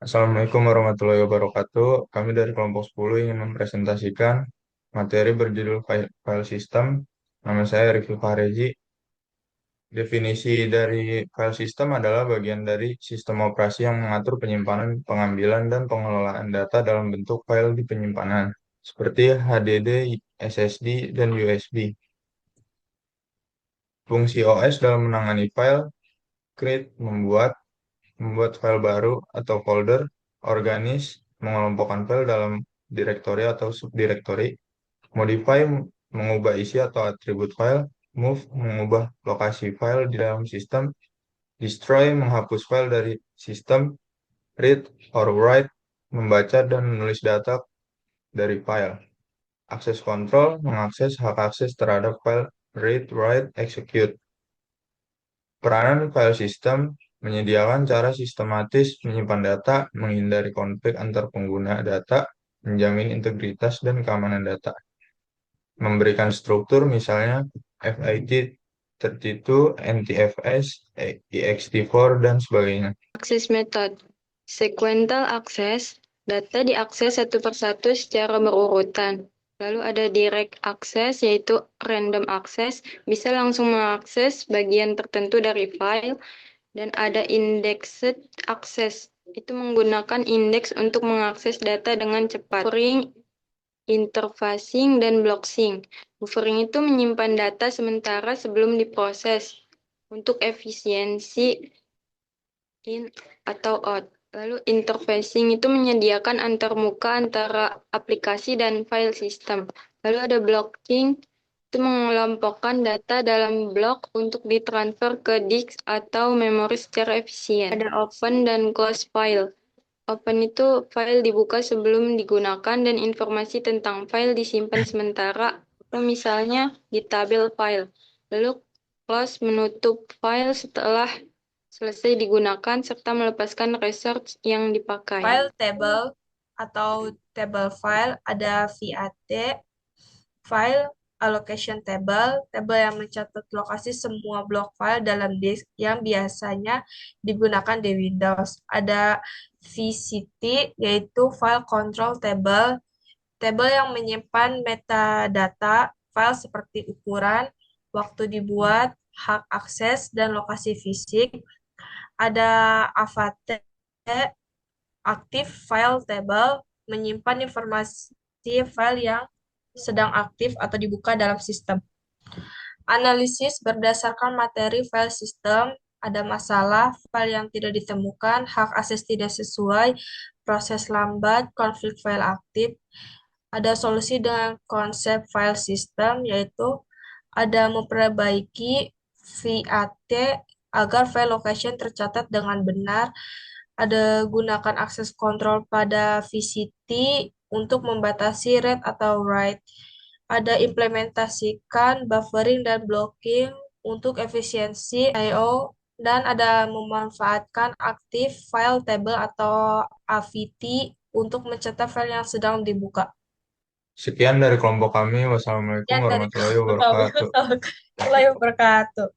Assalamualaikum warahmatullahi wabarakatuh. Kami dari kelompok 10 ingin mempresentasikan materi berjudul file system. Nama saya Rifki Fareji. Definisi dari file system adalah bagian dari sistem operasi yang mengatur penyimpanan, pengambilan, dan pengelolaan data dalam bentuk file di penyimpanan, seperti HDD, SSD, dan USB. Fungsi OS dalam menangani file, create, membuat file baru atau folder, organis, mengelompokkan file dalam direktori atau subdirektori, modify, mengubah isi atau atribut file, move, mengubah lokasi file di dalam sistem, destroy, menghapus file dari sistem, read or write, membaca dan menulis data dari file, akses kontrol, mengakses hak akses terhadap file, read, write, execute. Peranan file system menyediakan cara sistematis menyimpan data, menghindari konflik antar pengguna data, menjamin integritas dan keamanan data, memberikan struktur misalnya FIT32, NTFS, ext4, dan sebagainya. Akses method. Sequential access, data diakses satu persatu secara berurutan. Lalu ada direct access, yaitu random access, bisa langsung mengakses bagian tertentu dari file. Dan ada indexed access, itu menggunakan indeks untuk mengakses data dengan cepat. Buffering, interfacing, dan bloxing. Buffering itu menyimpan data sementara sebelum diproses untuk efisiensi in atau out. Lalu interfacing itu menyediakan antarmuka antara aplikasi dan file system. Lalu ada blocking, itu mengelompokkan data dalam blok untuk ditransfer ke disk atau memori secara efisien. Ada open dan close file. Open itu file dibuka sebelum digunakan dan informasi tentang file disimpan sementara, atau misalnya di tabel file. Lalu close menutup file setelah selesai digunakan serta melepaskan resource yang dipakai. File table atau table file ada VAT, file allocation table, table yang mencatat lokasi semua blok file dalam disk yang biasanya digunakan di Windows. Ada VCT, yaitu file control table, table yang menyimpan metadata file seperti ukuran, waktu dibuat, hak akses, dan lokasi fisik. Ada AVAT, Active File Table, menyimpan informasi file yang sedang aktif atau dibuka dalam sistem. Analisis berdasarkan materi file system, ada masalah, file yang tidak ditemukan, hak akses tidak sesuai, proses lambat, konflik file aktif. Ada solusi dengan konsep file system, yaitu ada memperbaiki VAT agar file location tercatat dengan benar. Ada gunakan akses kontrol pada VCT untuk membatasi read atau write. Ada implementasikan buffering dan blocking untuk efisiensi I/O, dan ada memanfaatkan active file table atau AVT untuk mencetak file yang sedang dibuka. Sekian dari kelompok kami. Wassalamualaikum Sekian dari warahmatullahi kami. wabarakatuh. Warahmatullahi wabarakatuh.